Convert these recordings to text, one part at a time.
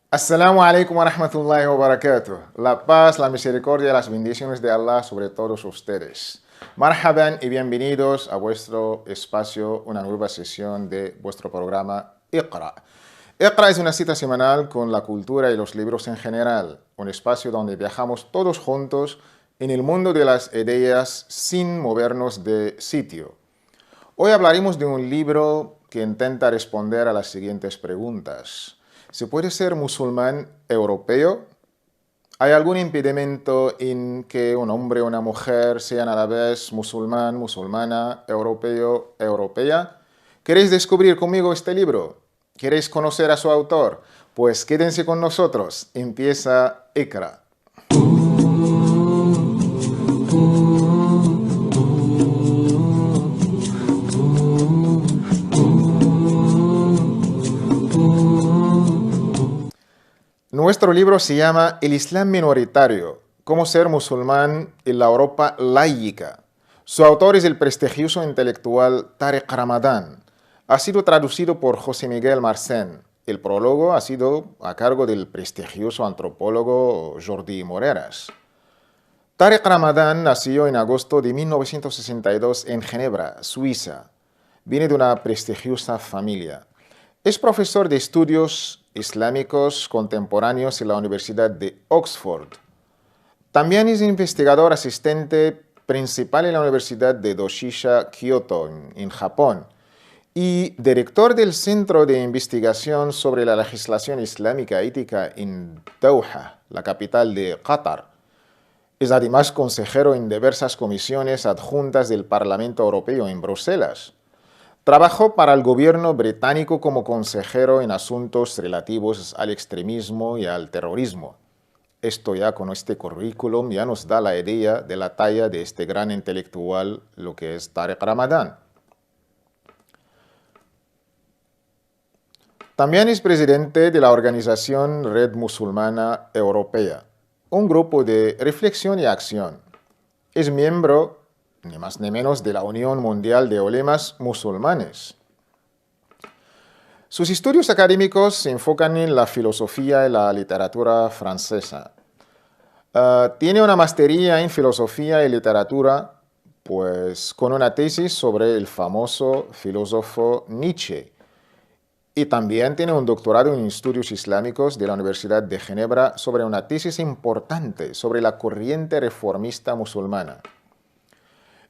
Assalamu alaikum wa rahmatullahi wa barakatuh. La paz, la misericordia y las bendiciones de Allah sobre todos ustedes. Marhaban y bienvenidos a vuestro espacio, una nueva sesión de vuestro programa Iqra. Iqra es una cita semanal con la cultura y los libros en general, un espacio donde viajamos todos juntos en el mundo de las ideas sin movernos de sitio. Hoy hablaremos de un libro que intenta responder a las siguientes preguntas. ¿Se puede ser musulmán europeo? ¿Hay algún impedimento en que un hombre o una mujer sean a la vez musulmán, musulmana, europeo, europea? ¿Queréis descubrir conmigo este libro? ¿Queréis conocer a su autor? Pues quédense con nosotros. Empieza Iqra. Nuestro libro se llama El Islam minoritario, cómo ser musulmán en la Europa laica. Su autor es el prestigioso intelectual Tariq Ramadan. Ha sido traducido por José Miguel Marcén. El prólogo ha sido a cargo del prestigioso antropólogo Jordi Moreras. Tariq Ramadan nació en agosto de 1962 en Ginebra, Suiza. Viene de una prestigiosa familia. Es profesor de estudios islámicos contemporáneos en la Universidad de Oxford. También es investigador asistente principal en la Universidad de Doshisha, Kyoto, en Japón, y director del Centro de Investigación sobre la Legislación Islámica Ética en Doha, la capital de Qatar. Es además consejero en diversas comisiones adjuntas del Parlamento Europeo en Bruselas. Trabajó para el gobierno británico como consejero en asuntos relativos al extremismo y al terrorismo. Esto ya con este currículum ya nos da la idea de la talla de este gran intelectual, lo que es Tariq Ramadan. También es presidente de la organización Red Musulmana Europea, un grupo de reflexión y acción. Es miembro ni más ni menos de la Unión Mundial de Ulemas Musulmanes. Sus estudios académicos se enfocan en la filosofía y la literatura francesa. Tiene una maestría en filosofía y literatura, pues con una tesis sobre el famoso filósofo Nietzsche. Y también tiene un doctorado en estudios islámicos de la Universidad de Ginebra sobre una tesis importante sobre la corriente reformista musulmana.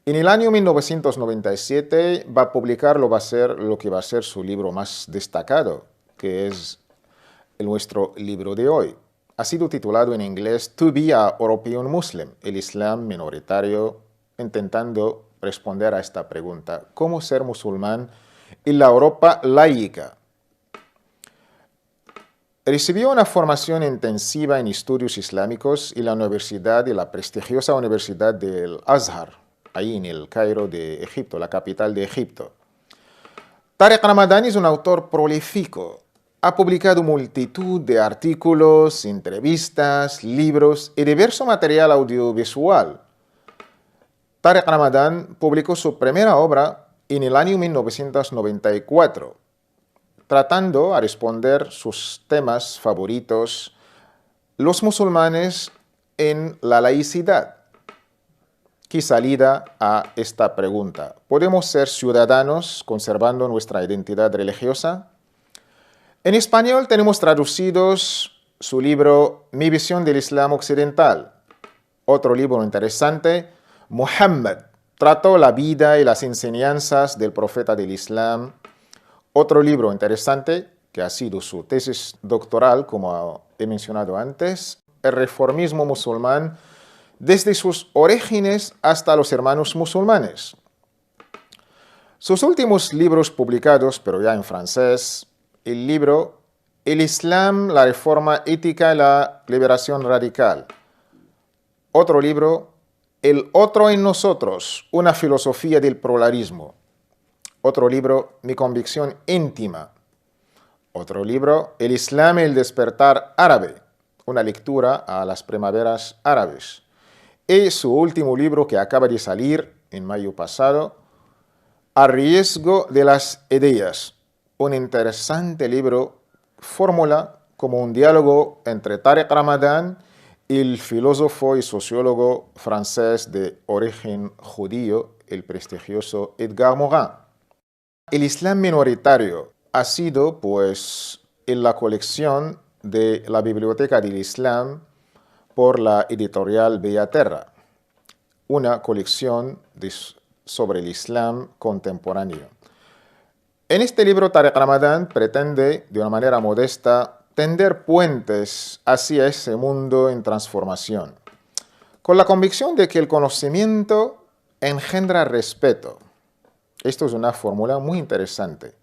En el año 1997 va a publicar lo que va a ser su libro más destacado, que es nuestro libro de hoy. Ha sido titulado en inglés To be a European Muslim, el Islam minoritario, intentando responder a esta pregunta: ¿cómo ser musulmán en la Europa laica? Recibió una formación intensiva en estudios islámicos en la prestigiosa Universidad del Azhar, ahí en el Cairo de Egipto, la capital de Egipto. Tariq Ramadan es un autor prolífico. Ha publicado multitud de artículos, entrevistas, libros y diverso material audiovisual. Tariq Ramadan publicó su primera obra en el año 1994, tratando a responder sus temas favoritos, los musulmanes en la laicidad. ¿Qué salida a esta pregunta? ¿Podemos ser ciudadanos conservando nuestra identidad religiosa? En español tenemos traducidos su libro Mi visión del Islam occidental. Otro libro interesante, Muhammad, trató la vida y las enseñanzas del profeta del Islam. Otro libro interesante, que ha sido su tesis doctoral, como he mencionado antes, El reformismo musulmán, desde sus orígenes hasta los hermanos musulmanes. Sus últimos libros publicados, pero ya en francés, el libro El Islam, la reforma ética y la liberación radical. Otro libro, El otro en nosotros, una filosofía del pluralismo. Otro libro, Mi convicción íntima. Otro libro, El Islam y el despertar árabe, una lectura a las primaveras árabes. Y su último libro, que acaba de salir en mayo pasado, A riesgo de las ideas, un interesante libro, fórmula como un diálogo entre Tariq Ramadan y el filósofo y sociólogo francés de origen judío, el prestigioso Edgar Morin. El Islam minoritario ha sido, pues, en la colección de la Biblioteca del Islam por la editorial Bellaterra, una colección sobre el Islam contemporáneo. En este libro, Tariq Ramadan pretende, de una manera modesta, tender puentes hacia ese mundo en transformación, con la convicción de que el conocimiento engendra respeto. Esto es una fórmula muy interesante.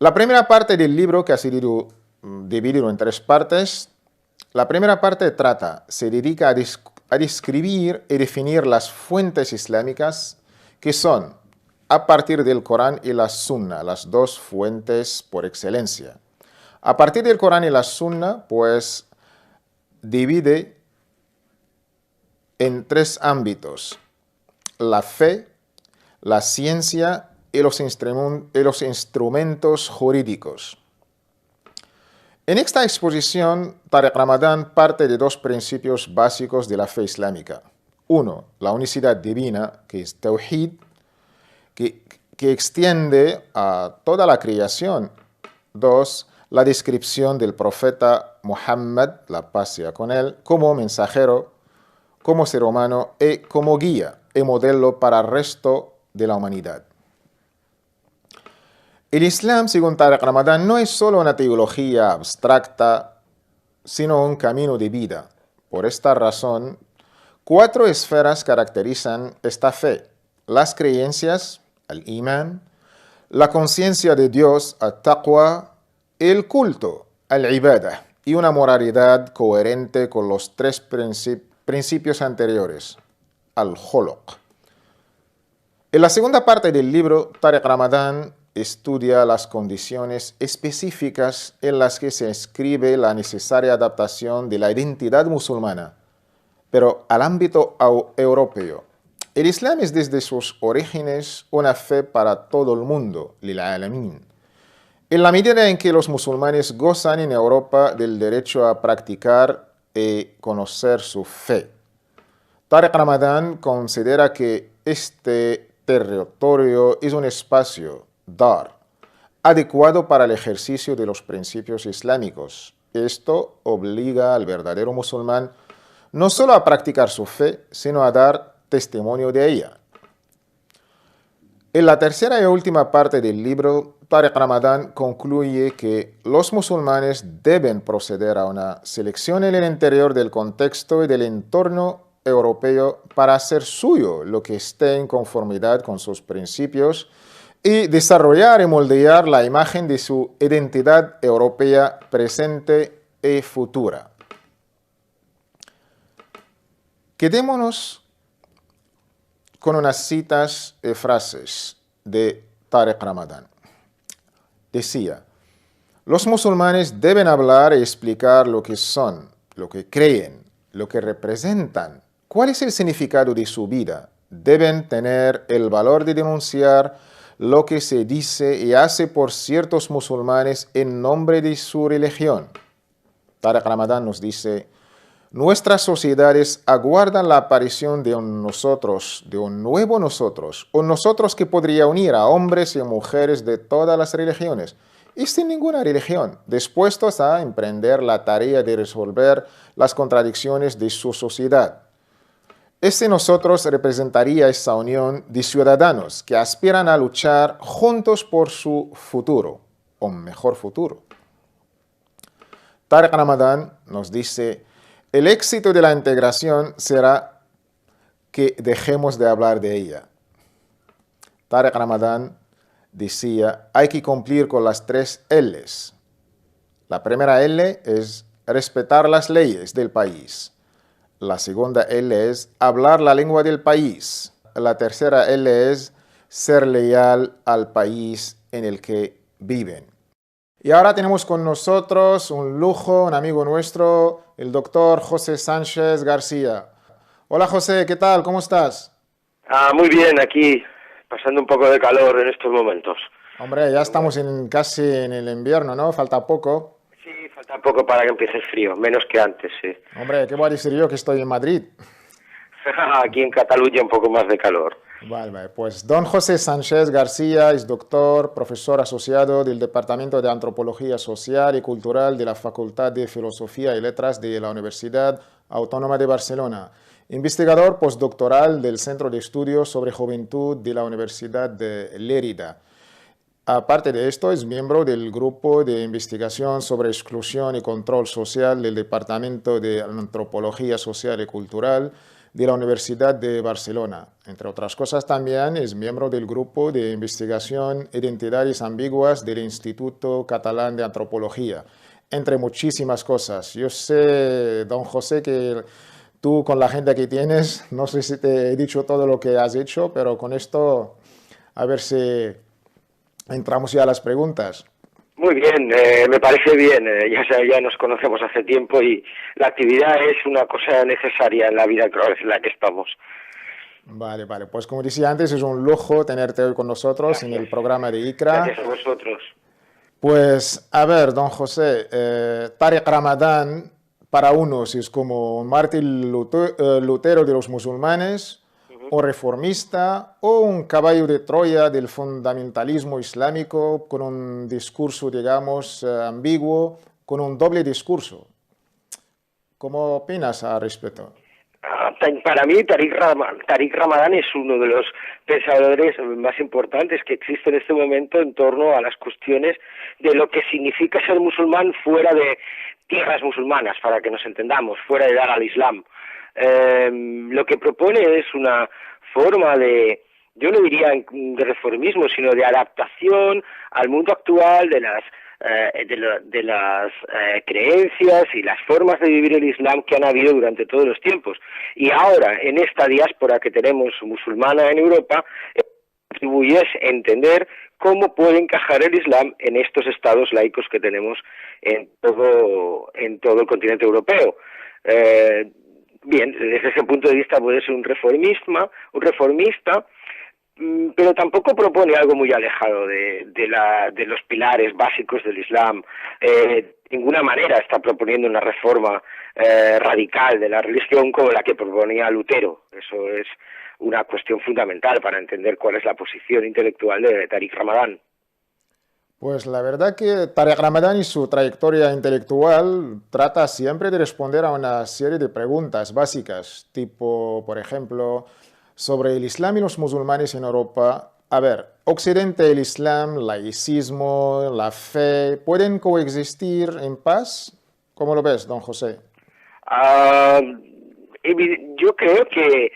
La primera parte del libro, que ha sido dividido en 3 partes, la primera parte se dedica a describir y definir las fuentes islámicas que son, a partir del Corán y la Sunna, las 2 fuentes por excelencia. A partir del Corán y la Sunna, pues, divide en 3 ámbitos: la fe, la ciencia y los instrumentos jurídicos. En esta exposición, Tariq Ramadan parte de 2 principios básicos de la fe islámica. Uno, la unicidad divina, que es Tawhid, que extiende a toda la creación. 2, la descripción del profeta Muhammad, la paz sea con él, como mensajero, como ser humano y como guía y modelo para el resto de la humanidad. El Islam, según Tariq Ramadan, no es solo una teología abstracta, sino un camino de vida. Por esta razón, 4 esferas caracterizan esta fe: las creencias, el imán; la conciencia de Dios, el taqwa; el culto, el ibadah; y una moralidad coherente con los 3 principios anteriores, al khuluq. En la segunda parte del libro, Tariq Ramadan estudia las condiciones específicas en las que se inscribe la necesaria adaptación de la identidad musulmana, pero al ámbito europeo. El Islam es desde sus orígenes una fe para todo el mundo, lil alamin. En la medida en que los musulmanes gozan en Europa del derecho a practicar y conocer su fe, Tariq Ramadan considera que este territorio es un espacio, dar, adecuado para el ejercicio de los principios islámicos. Esto obliga al verdadero musulmán no solo a practicar su fe, sino a dar testimonio de ella. En la tercera y última parte del libro, Tariq Ramadan concluye que los musulmanes deben proceder a una selección en el interior del contexto y del entorno europeo para hacer suyo lo que esté en conformidad con sus principios y desarrollar y moldear la imagen de su identidad europea presente y futura. Quedémonos con unas citas y frases de Tariq Ramadan. Decía: los musulmanes deben hablar y explicar lo que son, lo que creen, lo que representan, cuál es el significado de su vida. Deben tener el valor de denunciar lo que se dice y hace por ciertos musulmanes en nombre de su religión. Tariq Ramadan nos dice: nuestras sociedades aguardan la aparición de un nosotros, de un nuevo nosotros, un nosotros que podría unir a hombres y mujeres de todas las religiones y sin ninguna religión, dispuestos a emprender la tarea de resolver las contradicciones de su sociedad. Este nosotros representaría esa unión de ciudadanos que aspiran a luchar juntos por su futuro, un mejor futuro. Tariq Ramadan nos dice: el éxito de la integración será que dejemos de hablar de ella. Tariq Ramadan decía: hay que cumplir con las 3 L's. La primera L es respetar las leyes del país. La segunda L es hablar la lengua del país. La tercera L es ser leal al país en el que viven. Y ahora tenemos con nosotros un lujo, un amigo nuestro, el doctor José Sánchez García. Hola José, ¿qué tal? ¿Cómo estás? Muy bien, aquí pasando un poco de calor en estos momentos. Hombre, ya estamos casi en el invierno, ¿no? Falta poco. Sí, Falta poco para que empiece el frío, menos que antes, sí. Hombre, ¿qué voy a decir yo que estoy en Madrid? Aquí en Cataluña un poco más de calor. Vale, vale. Pues don José Sánchez García es doctor, profesor asociado del Departamento de Antropología Social y Cultural de la Facultad de Filosofía y Letras de la Universidad Autónoma de Barcelona, investigador postdoctoral del Centro de Estudios sobre Juventud de la Universidad de Lérida. Aparte de esto, es miembro del Grupo de Investigación sobre Exclusión y Control Social del Departamento de Antropología Social y Cultural de la Universidad de Barcelona. Entre otras cosas, también es miembro del Grupo de Investigación Identidades Ambiguas del Instituto Catalán de Antropología, entre muchísimas cosas. Yo sé, don José, que tú con la agenda que tienes, no sé si te he dicho todo lo que has hecho, pero con esto, a ver si entramos ya a las preguntas. Muy bien, me parece bien. Ya nos conocemos hace tiempo y la actividad es una cosa necesaria en la vida en la que estamos. Vale, vale. Pues como decía antes, es un lujo tenerte hoy con nosotros en el Gracias. programa de ICRA. Gracias a vosotros. Pues, a ver, don José, Tariq Ramadán para unos es como un mártir Lutero de los musulmanes, o reformista, o un caballo de Troya del fundamentalismo islámico con un discurso, digamos, ambiguo, con un doble discurso. ¿Cómo opinas al respecto? Para mí, Tariq Ramadán es uno de los pensadores más importantes que existe en este momento en torno a las cuestiones de lo que significa ser musulmán fuera de tierras musulmanas, para que nos entendamos, fuera de dar al Islam. Lo que propone es una forma de, yo no diría de reformismo, sino de adaptación al mundo actual de las creencias y las formas de vivir el Islam que han habido durante todos los tiempos. Y ahora, en esta diáspora que tenemos musulmana en Europa, contribuye a entender cómo puede encajar el Islam en estos estados laicos que tenemos en todo el continente europeo. Bien, desde ese punto de vista puede ser un reformista, pero tampoco propone algo muy alejado de los pilares básicos del Islam. De ninguna manera está proponiendo una reforma radical de la religión como la que proponía Lutero. Eso es una cuestión fundamental para entender cuál es la posición intelectual de Tariq Ramadán. Pues la verdad que Tariq Ramadán y su trayectoria intelectual trata siempre de responder a una serie de preguntas básicas, tipo, por ejemplo, sobre el Islam y los musulmanes en Europa. A ver, Occidente, el Islam, laicismo, la fe, ¿pueden coexistir en paz? ¿Cómo lo ves, don José? Ah, yo creo que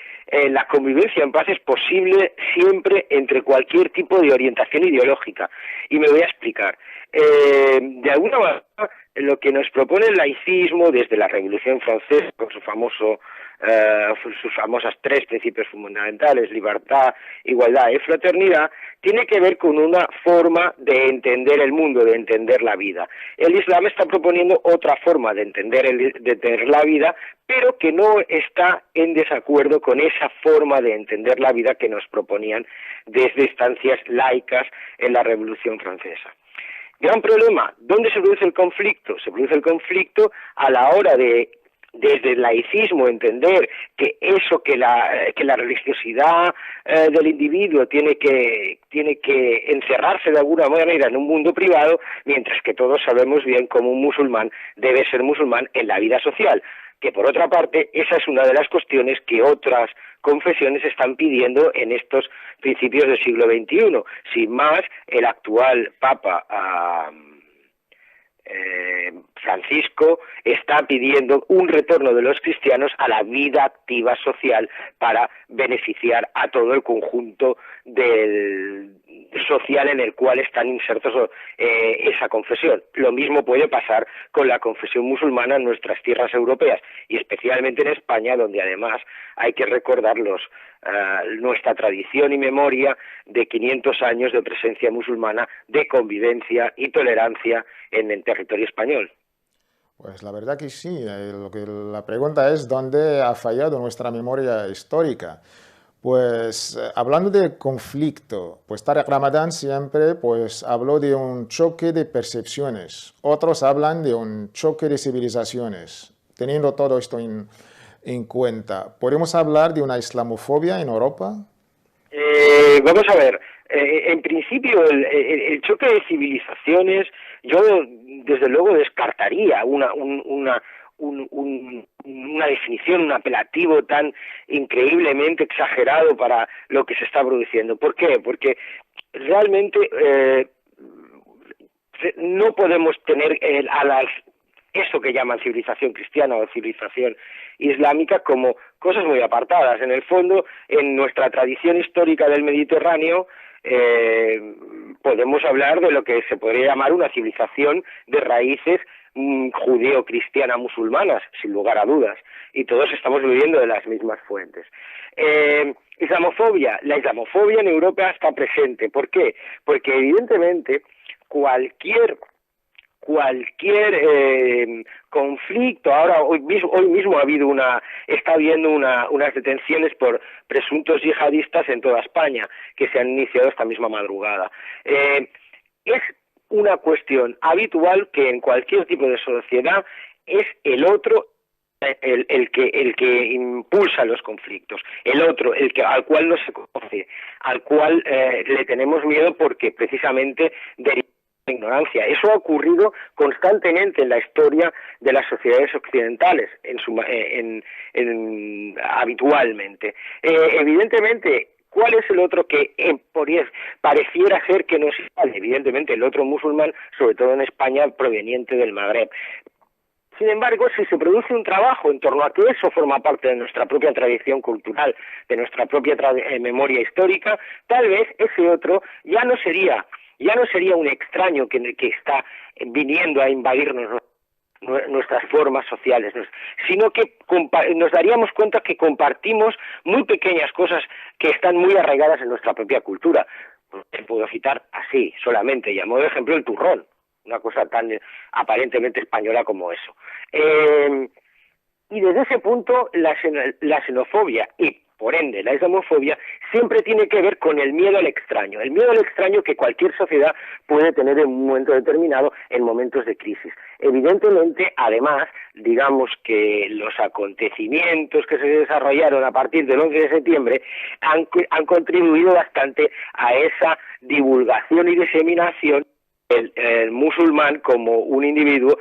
la convivencia en paz es posible siempre entre cualquier tipo de orientación ideológica. Y me voy a explicar. De alguna manera, lo que nos propone el laicismo desde la Revolución Francesa, con sus famosas tres principios fundamentales, libertad, igualdad y fraternidad, tiene que ver con una forma de entender el mundo, de entender la vida. El Islam está proponiendo otra forma de entender la vida, pero que no está en desacuerdo con esa forma de entender la vida que nos proponían desde instancias laicas en la Revolución Francesa. Gran problema, ¿dónde se produce el conflicto? Se produce el conflicto a la hora de, desde el laicismo, entender que eso, que la religiosidad del individuo tiene que encerrarse de alguna manera en un mundo privado, mientras que todos sabemos bien cómo un musulmán debe ser musulmán en la vida social. Que por otra parte, esa es una de las cuestiones que otras confesiones están pidiendo en estos principios del siglo XXI. Sin más, el actual Papa Francisco está pidiendo un retorno de los cristianos a la vida activa social para beneficiar a todo el conjunto social en el cual están insertos esa confesión. Lo mismo puede pasar con la confesión musulmana en nuestras tierras europeas y especialmente en España, donde además hay que recordar nuestra tradición y memoria de 500 años de presencia musulmana, de convivencia y tolerancia en el territorio español. Pues la verdad que sí. La pregunta es dónde ha fallado nuestra memoria histórica. Pues hablando de conflicto, pues Tariq Ramadan siempre pues habló de un choque de percepciones, otros hablan de un choque de civilizaciones. Teniendo todo esto en cuenta, ¿podemos hablar de una islamofobia en Europa? Vamos a ver, en principio el choque de civilizaciones, yo desde luego descartaría una definición, un apelativo tan increíblemente exagerado para lo que se está produciendo. ¿Por qué? Porque realmente no podemos tener eso que llaman civilización cristiana o civilización islámica como cosas muy apartadas. En el fondo, en nuestra tradición histórica del Mediterráneo, podemos hablar de lo que se podría llamar una civilización de raíces judeo-cristiana musulmanas, sin lugar a dudas, y todos estamos viviendo de las mismas fuentes. Islamofobia. La islamofobia en Europa está presente. ¿Por qué? Porque evidentemente cualquier conflicto, ahora hoy mismo está habiendo unas detenciones por presuntos yihadistas en toda España que se han iniciado esta misma madrugada. Es una cuestión habitual que en cualquier tipo de sociedad es el otro el que impulsa los conflictos, el otro, al cual no se conoce, al cual le tenemos miedo porque precisamente deriva de ignorancia. Eso ha ocurrido constantemente en la historia de las sociedades occidentales, habitualmente. Evidentemente, ¿cuál es el otro que pareciera ser que no es igual? Evidentemente, el otro musulmán, sobre todo en España, proveniente del Magreb. Sin embargo, si se produce un trabajo en torno a que eso forma parte de nuestra propia tradición cultural, de nuestra propia memoria histórica, tal vez ese otro ya no sería un extraño que está viniendo a invadirnos nuestras formas sociales, sino que nos daríamos cuenta que compartimos muy pequeñas cosas que están muy arraigadas en nuestra propia cultura. Te puedo citar así, solamente, y a modo de ejemplo, el turrón, una cosa tan aparentemente española como eso. Y desde ese punto, la xenofobia y, por ende, la islamofobia siempre tiene que ver con el miedo al extraño que cualquier sociedad puede tener en un momento determinado en momentos de crisis. Evidentemente, además, digamos que los acontecimientos que se desarrollaron a partir del 11 de septiembre han contribuido bastante a esa divulgación y diseminación el musulmán como un individuo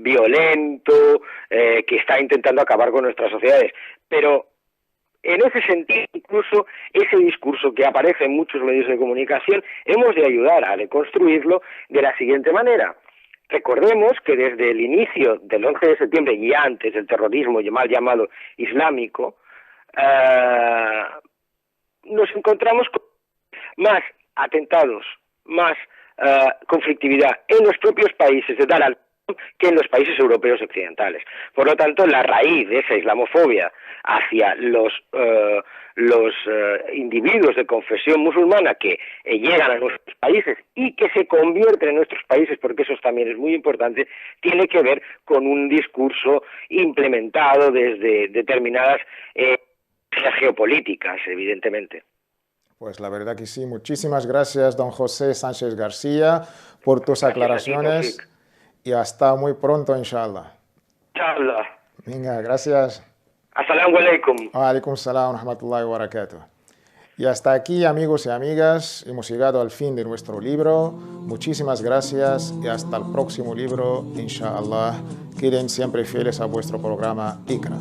violento que está intentando acabar con nuestras sociedades. Pero en ese sentido, incluso ese discurso que aparece en muchos medios de comunicación, hemos de ayudar a deconstruirlo de la siguiente manera. Recordemos que desde el inicio del 11 de septiembre y antes del terrorismo mal llamado islámico, nos encontramos con más atentados, más conflictividad en los propios países de tal que en los países europeos occidentales. Por lo tanto, la raíz de esa islamofobia hacia los individuos de confesión musulmana que llegan a nuestros países y que se convierten en nuestros países, porque eso también es muy importante, tiene que ver con un discurso implementado desde determinadas geopolíticas, evidentemente. Pues la verdad que sí. Muchísimas gracias, don José Sánchez García, por tus aclaraciones y hasta muy pronto, inshallah. Inshallah. Venga, gracias. Assalamu alaikum. Wa alaikum salam wa rahmatullahi wa barakatuh. Y hasta aquí, amigos y amigas, hemos llegado al fin de nuestro libro. Muchísimas gracias y hasta el próximo libro, inshallah. Queden siempre fieles a vuestro programa Iqra.